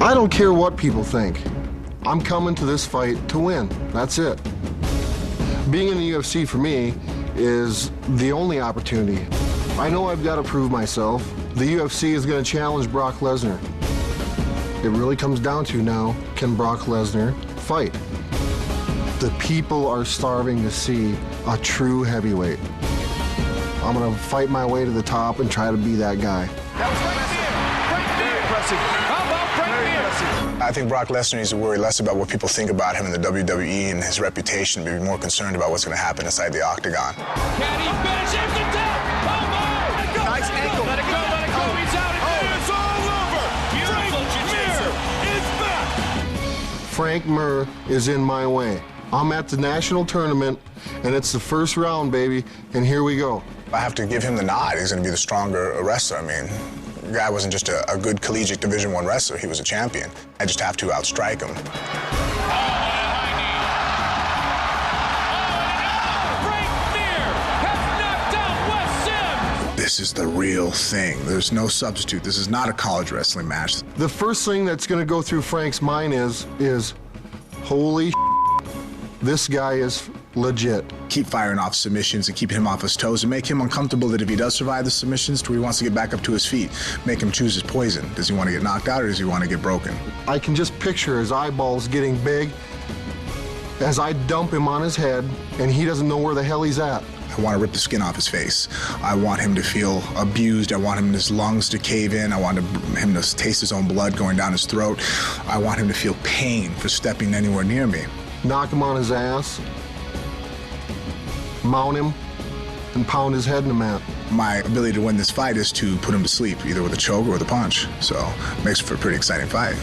I don't care what people think. I'm coming to this fight to win. That's it. Being in the UFC for me is the only opportunity. I know I've got to prove myself. The UFC is going to challenge Brock Lesnar. It really comes down to now, can Brock Lesnar fight? The people are starving to see a true heavyweight. I'm going to fight my way to the top and try to be that guy. That was very impressive. How about very impressive? I think Brock Lesnar needs to worry less about what people think about him in the WWE and his reputation, but be more concerned about what's going to happen inside the octagon. Can he finish him to death? Oh my! Nice ankle. Let it go, let it go. He's out. It's all over. Beautiful jiu-jitsu. Is back. Frank Mir is in my way. I'm at the national tournament, and it's the first round, baby, and here we go. I have to give him the nod. He's going to be the stronger wrestler. I mean, the guy wasn't just a good collegiate Division I wrestler. He was a champion. I just have to outstrike him. This is the real thing. There's no substitute. This is not a college wrestling match. The first thing that's going to go through Frank's mind is holy this guy is legit. Keep firing off submissions and keep him off his toes and make him uncomfortable that if he does survive the submissions to where he wants to get back up to his feet, make him choose his poison. Does he want to get knocked out or does he want to get broken? I can just picture his eyeballs getting big as I dump him on his head and he doesn't know where the hell he's at. I want to rip the skin off his face. I want him to feel abused. I want his lungs to cave in. I want him to taste his own blood going down his throat. I want him to feel pain for stepping anywhere near me. Knock him on his ass, mount him, and pound his head in the mat. My ability to win this fight is to put him to sleep, either with a choke or with a punch. So it makes for a pretty exciting fight.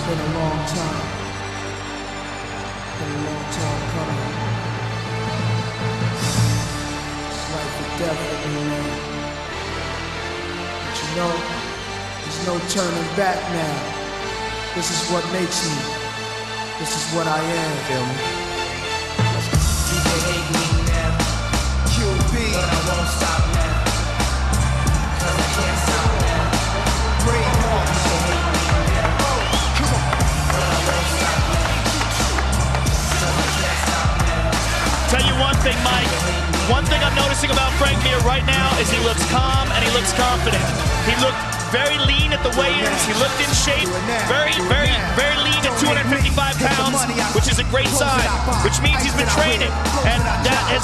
Been a long time. Been a long time coming. It's life or death for me, man. But you know, there's no turning back now. This is what makes me. This is what I am, feel me? You can hate me now, QB. but I won't stop now. Cause I can't stop now. Breathe on. You can hate me now, Come on. but I won't stop now. Cause I can't stop now. Tell you one thing, Mike. One thing I'm noticing about Frank Mir right now is he looks calm and he looks confident. He looked very lean at the weigh-ins. He looked in shape. Very lean at 255 pounds, which is a great sign, which means he's been training. And that has,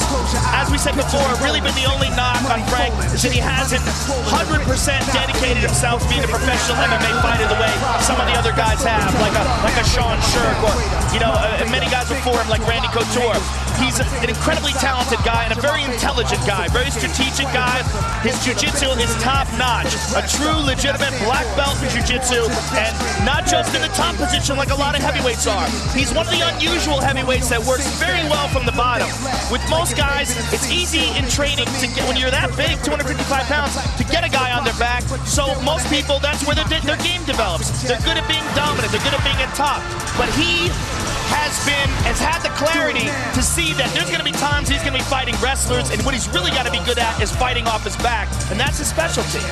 as we said before, really been the only knock on Frank is that he hasn't 100% dedicated himself to being a professional MMA fighter the way some of the other guys have, like a Sean Shirk or, many guys before him like Randy Couture. He's an incredibly talented guy and a very intelligent guy, very strategic guy. His jiu-jitsu is top-notch, a true legitimate black belt in jiu-jitsu, and not just in the top position like a lot of heavyweights are. He's one of the unusual heavyweights that works very well from the bottom. With most guys, it's easy in training to get, when you're that big, 255 pounds, to get a guy on their back. So most people, that's where their game develops. They're good at being dominant, they're good at being at top. But he has had the clarity to see that there's going to be times he's going to be fighting wrestlers, and what he's really got to be good at is fighting off his back, and that's his specialty.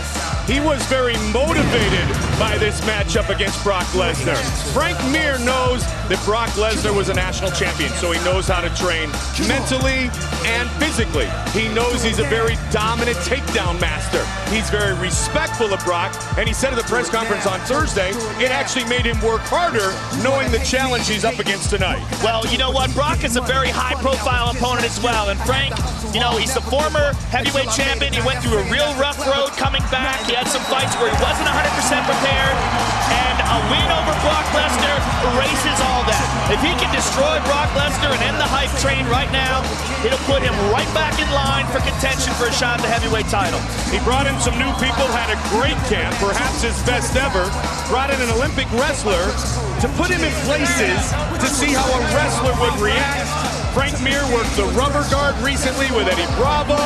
He was very motivated by this matchup against Brock Lesnar. Frank Mir knows that Brock Lesnar was a national champion, so he knows how to train mentally and physically. He knows he's a very dominant takedown master. He's very respectful of Brock, and he said at the press conference on Thursday, it actually made him work harder knowing the challenge he's up against tonight. Well, you know what? Brock is a very high-profile opponent as well, and Frank, he's the former heavyweight champion. He went through a real rough road coming back. He had some fights where he wasn't 100% prepared, and a win over Brock Lesnar erases all that. If he can destroy Brock Lesnar and end the hype train right now, it'll put him right back in line for contention for a shot at the heavyweight title. He brought in some new people, had a great camp, perhaps his best ever, brought in an Olympic wrestler to put him in places to see how a wrestler would react. Frank Mir worked the rubber guard recently with Eddie Bravo.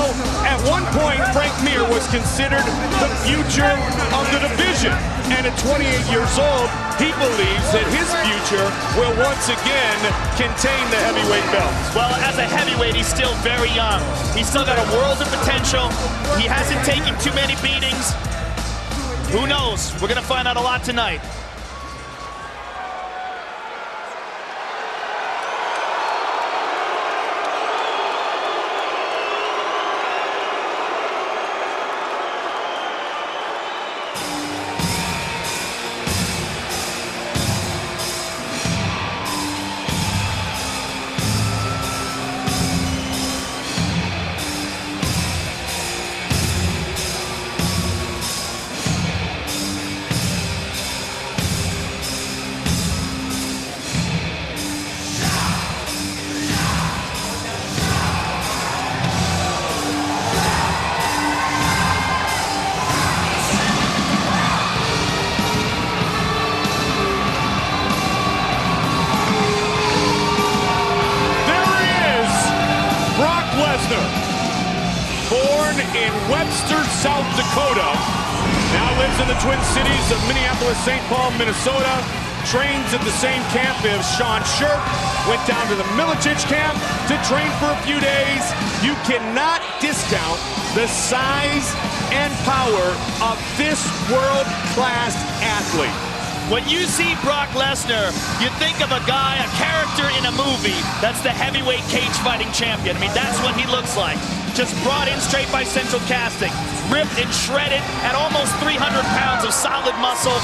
At one point, Frank Mir was considered the future of the division. And at 28 years old, he believes that his future will once again contain the heavyweight belt. Well, as a heavyweight, he's still very young. He's still got a world of potential. He hasn't taken too many beatings. Who knows? We're going to find out a lot tonight. Born in Webster, South Dakota, now lives in the Twin Cities of Minneapolis, St. Paul, Minnesota, trains at the same camp as Sean Sherk, went down to the Milicic camp to train for a few days. You cannot discount the size and power of this world-class athlete. When you see Brock Lesnar, you think of a guy, a character in a movie that's the heavyweight cage fighting champion. I mean, that's what he looks like. Just brought in straight by Central Casting, ripped and shredded at almost 300 pounds of solid muscle,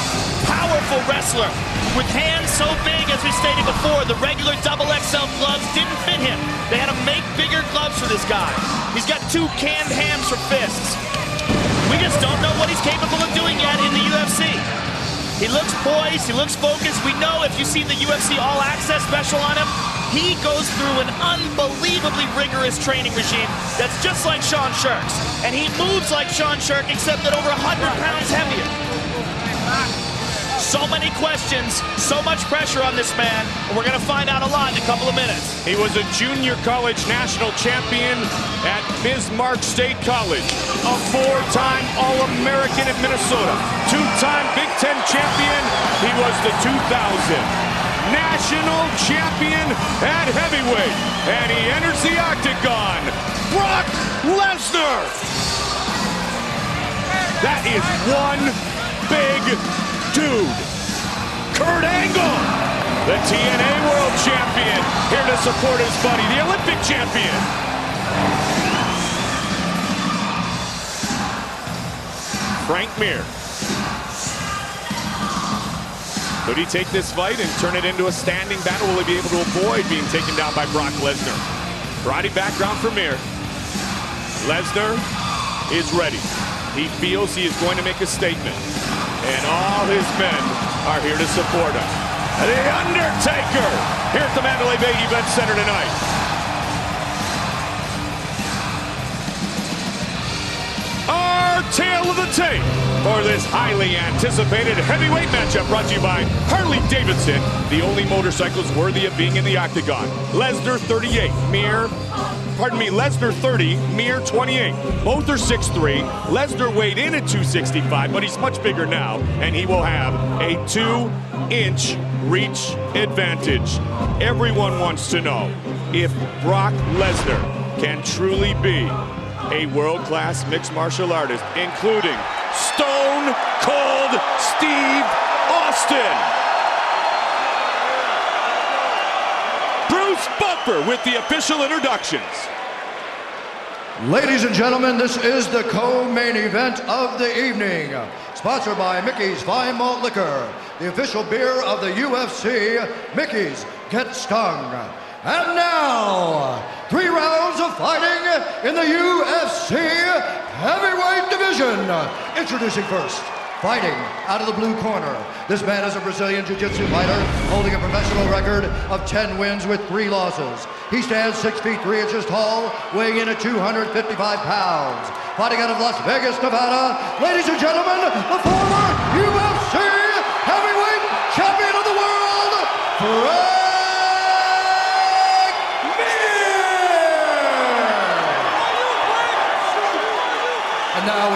powerful wrestler with hands so big, as we stated before, the regular XXL gloves didn't fit him. They had to make bigger gloves for this guy. He's got 2 canned hams for fists. We just don't know what he's capable of doing yet in the UFC. He looks poised, he looks focused. We know if you see the UFC All Access special on him, he goes through an unbelievably rigorous training regime that's just like Sean Sherk's. And he moves like Sean Sherk, except that over 100 pounds heavier. So many questions, so much pressure on this man, and we're going to find out a lot in a couple of minutes. He was a junior college national champion at Bismarck State College, a 4-time All-American at Minnesota, 2-time Big Ten champion. He was the 2000 national champion at heavyweight, and he enters the octagon, Brock Lesnar. That is one big dude. Kurt Angle, the TNA World Champion, here to support his buddy, the Olympic champion. Frank Mir. Could he take this fight and turn it into a standing battle? Will he be able to avoid being taken down by Brock Lesnar? Karate background for Mir. Lesnar is ready. He feels he is going to make a statement. And all his men are here to support him. The Undertaker here at the Mandalay Bay Event Center tonight. Our tale of the tape for this highly anticipated heavyweight matchup brought to you by Harley-Davidson, the only motorcycles worthy of being in the octagon. Lesnar 38, Lesnar 30, Mir 28. Both are 6'3". Lesnar weighed in at 265, but he's much bigger now, and he will have a 2-inch reach advantage. Everyone wants to know if Brock Lesnar can truly be a world-class mixed martial artist, including Stone Cold Steve Austin. Bruce Buffer with the official introductions. Ladies and gentlemen, this is the co-main event of the evening. Sponsored by Mickey's Fine Malt Liquor, the official beer of the UFC, Mickey's Get Stung. And now, 3 rounds of fighting in the UFC heavyweight division. Introducing first, fighting out of the blue corner. This man is a Brazilian Jiu-Jitsu fighter holding a professional record of 10 wins with 3 losses. He stands 6 feet 3 inches tall, weighing in at 255 pounds. Fighting out of Las Vegas, Nevada, ladies and gentlemen, the former UFC heavyweight champion of the world, Frank Mir!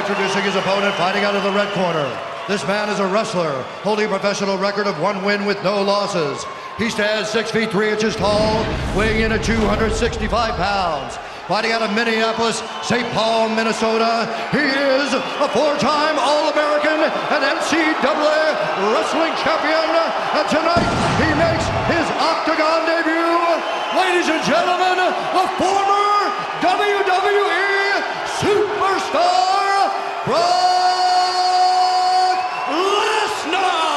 introducing his opponent, fighting out of the red corner. This man is a wrestler, holding a professional record of 1 win with no losses. He stands 6 feet 3 inches tall, weighing in at 265 pounds. Fighting out of Minneapolis, St. Paul, Minnesota, he is a 4-time All-American and NCAA wrestling champion. And tonight, he makes his Octagon debut. Ladies and gentlemen, the former WWE superstar, Brock Lesnar!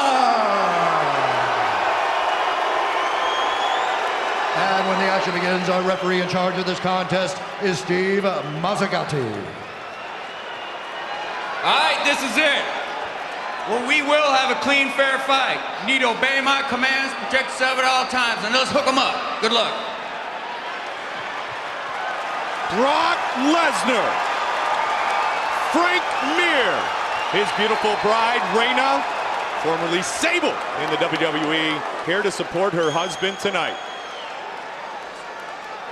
And when the action begins, our referee in charge of this contest is Steve Mazzagatti. All right, this is it. Well, we will have a clean, fair fight. You need to obey my commands, protect yourself at all times, and let's hook them up. Good luck. Brock Lesnar, Frank Mir, his beautiful bride, Reina, formerly Sable in the WWE, here to support her husband tonight.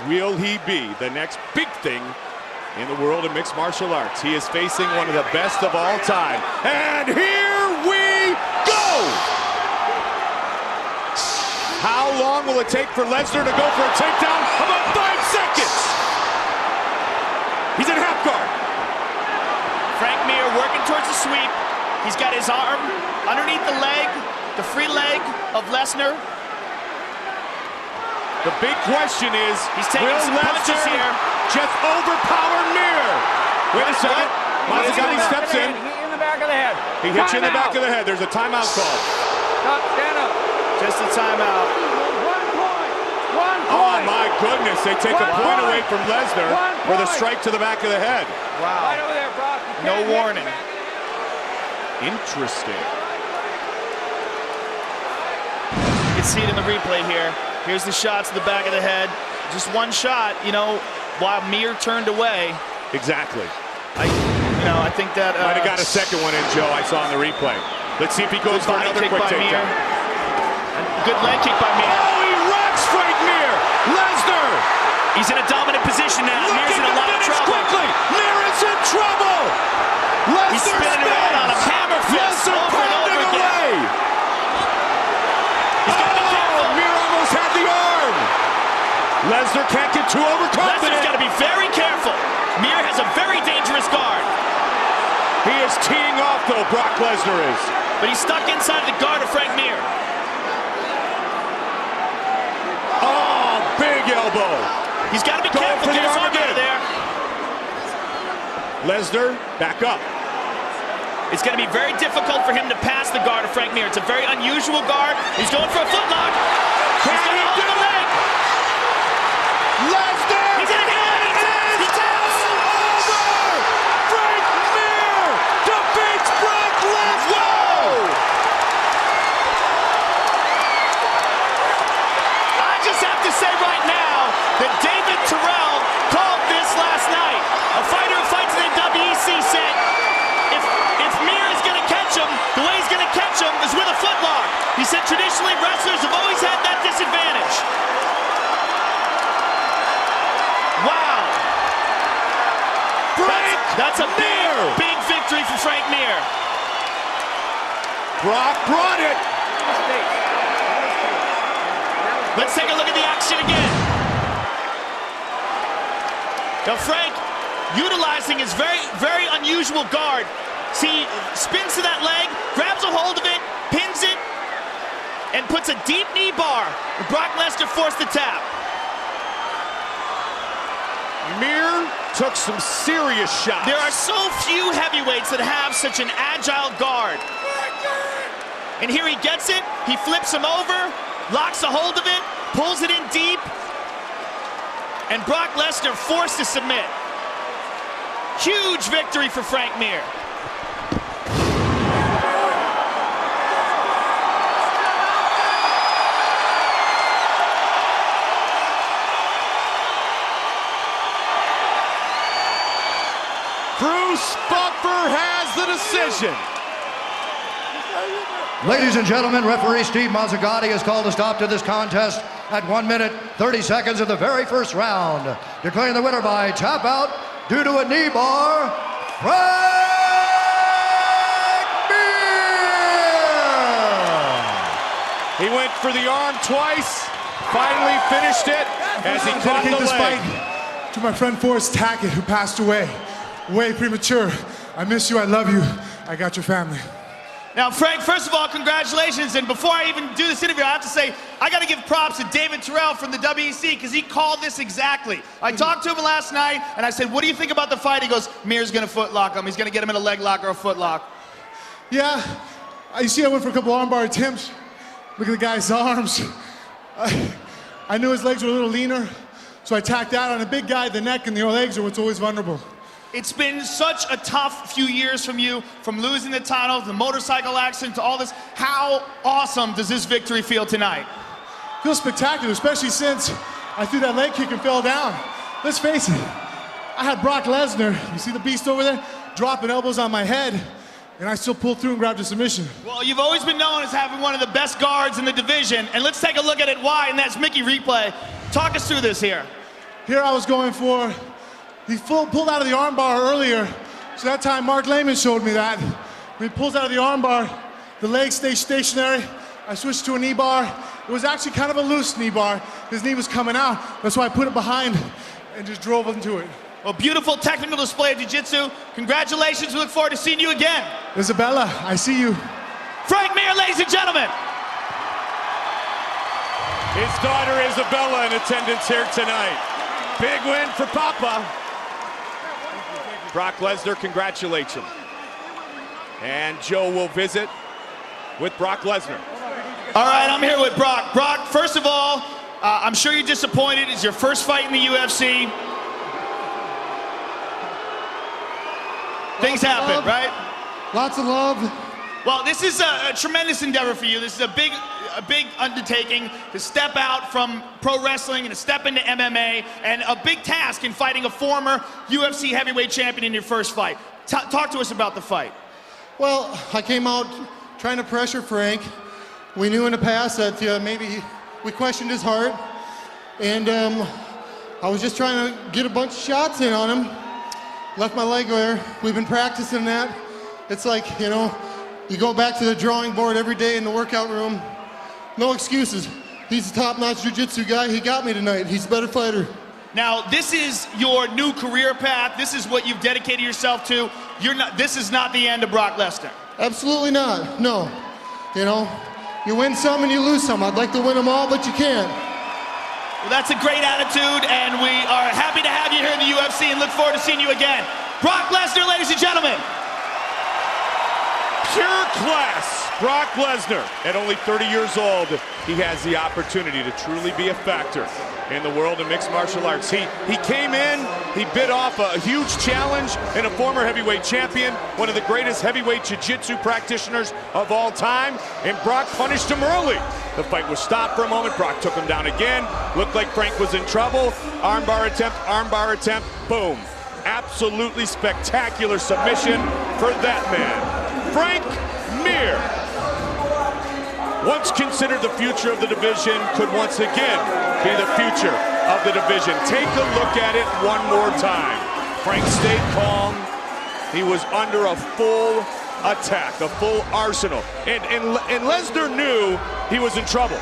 Will he be the next big thing in the world of mixed martial arts? He is facing one of the best of all time. And here we go! How long will it take for Lesnar to go for a takedown? About 5 seconds! He's in half guard. Frank Mir working towards the sweep. He's got his arm underneath the leg, the free leg of Lesnar. The big question is, he's taking some punches here. Just overpower Mir. Wait a second. Mazzagatti steps in. Hit you in the back of the head. He hits you in the back of the head. There's a timeout call. Stop, stand up. Just a timeout. 1 point. 1 point. Oh my goodness, they take a point away from Lesnar for the strike to the back of the head. Wow. Right over there, Brock. No warning. Interesting. You can see it in the replay here. Here's the shot to the back of the head. Just one shot, you know, while Mir turned away. Exactly. I think that might have got a second one in, Joe. I saw in the replay. Let's see if he goes for another quick takedown. Good leg kick by Mir. Oh, he rocks Frank Mir. Lesnar. He's in a dominant position now. Mir's in a lot of trouble. Quickly. Mir is in trouble. Lesnar He's spinning around on a hammer fist over and over again. He's got to be careful. Mir almost had the arm. Lesnar can't get too overconfident. Lesnar's got to be very careful. Mir has a very dangerous guard. He is teeing off, though, Brock Lesnar is. But he's stuck inside the guard of Frank Mir. Oh, big elbow. He's got to be careful. Get his arm out of there. Lesnar, back up. It's going to be very difficult for him to pass the guard of Frank Mir. It's a very unusual guard. He's going for a footlock. He's going to hold the leg. Lesnar! He's in a hand. He taps. Over! Frank Mir defeats Brock Lesnar! Whoa! I just have to say right now that David Terrell called this last night. A fighter who fights in the WEC said, if Mir is going to catch him, the way he's going to catch him is with a footlock. He said traditionally wrestlers have always had that disadvantage. Wow. That's a big victory for Frank Mir. Brock brought it. Let's take a look at the action again. Now Frank, utilizing his very unusual guard. See, spins to that leg, grabs a hold of it, pins it, and puts a deep knee bar. Brock Lesnar forced the tap. Mir took some serious shots. There are so few heavyweights that have such an agile guard. And here he gets it, he flips him over, locks a hold of it, pulls it in deep, and Brock Lesnar forced to submit. Huge victory for Frank Mir. Bruce Buffer has the decision. Ladies and gentlemen, referee Steve Mazzagatti has called a stop to this contest at 1 minute, 30 seconds of the very first round. Declaring the winner by tap out due to a knee bar, Frank He went for the arm twice, finally finished it as he caught the this leg. fight to my friend Forrest Tackett, who passed away way premature. I miss you, I love you, I got your family. Now, Frank, first of all, congratulations. And before I even do this interview, I have to say, I got to give props to David Terrell from the WEC because he called this exactly. I talked to him last night, and I said, what do you think about the fight? He goes, Mir's going to foot lock him. He's going to get him in a leg lock or a foot lock. Yeah, you see I went for a couple armbar attempts. Look at the guy's arms. I knew his legs were a little leaner, so I tacked out on a big guy. The neck and the legs are what's always vulnerable. It's been such a tough few years from you, from losing the title, the motorcycle accident, to all this. How awesome does this victory feel tonight? Feels spectacular, especially since I threw that leg kick and fell down. Let's face it, I had Brock Lesnar, you see the beast over there, dropping elbows on my head, and I still pulled through and grabbed a submission. Well, you've always been known as having one of the best guards in the division, and let's take a look at it why, and that's Mickey Replay. Talk us through this here. Here I was going for, he pulled out of the armbar earlier, so that time Mark Lehman showed me that. When he pulls out of the armbar, the legs stay stationary. I switched to a knee bar. It was actually kind of a loose knee bar. His knee was coming out. That's why I put it behind and just drove into it. Well, beautiful technical display of jiu-jitsu. Congratulations, we look forward to seeing you again. Isabella, I see you. Frank Mir, ladies and gentlemen. His daughter Isabella in attendance here tonight. Big win for Papa. Brock Lesnar congratulates him. And Joe will visit with Brock Lesnar. All right, I'm here with Brock. Brock, first of all, I'm sure you're disappointed. It's your first fight in the UFC. Things happen, right? Lots of love. Well, this is a tremendous endeavor for you. This is a big undertaking to step out from pro wrestling and to step into MMA, and a big task in fighting a former UFC heavyweight champion in your first fight. Talk to us about the fight. Well, I came out trying to pressure Frank. We knew in the past that maybe we questioned his heart, and I was just trying to get a bunch of shots in on him. Left my leg there. We've been practicing that. It's like, you know, you go back to the drawing board every day in the workout room. No excuses. He's a top-notch jiu-jitsu guy. He got me tonight. He's a better fighter. Now, this is your new career path. This is what you've dedicated yourself to. This is not the end of Brock Lesnar. Absolutely not. No. You know, you win some and you lose some. I'd like to win them all, but you can't. Well, that's a great attitude, and we are happy to have you here in the UFC and look forward to seeing you again. Brock Lesnar, ladies and gentlemen. Pure class, Brock Lesnar. At only 30 years old, he has the opportunity to truly be a factor in the world of mixed martial arts. He came in, he bit off a huge challenge in a former heavyweight champion, one of the greatest heavyweight jiu-jitsu practitioners of all time, and Brock punished him early. The fight was stopped for a moment. Brock took him down again. Looked like Frank was in trouble. Armbar attempt, boom. Absolutely spectacular submission for that man. Frank Mir, once considered the future of the division, could once again be the future of the division. Take a look at it one more time. Frank stayed calm. He was under a full attack, a full arsenal. And Lesnar knew he was in trouble.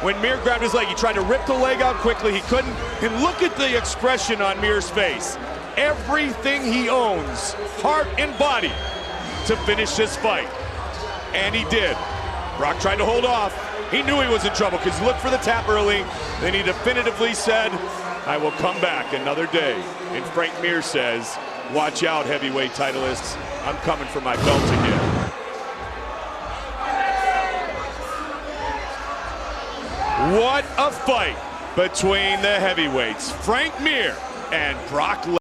When Mir grabbed his leg, he tried to rip the leg out quickly. He couldn't. And look at the expression on Mir's face. Everything he owns, heart and body, to finish this fight. And he did. Brock tried to hold off. He knew he was in trouble because he looked for the tap early. Then he definitively said, I will come back another day. And Frank Mir says, watch out, heavyweight titleists. I'm coming for my belt again. What a fight between the heavyweights, Frank Mir and Brock Lesnar.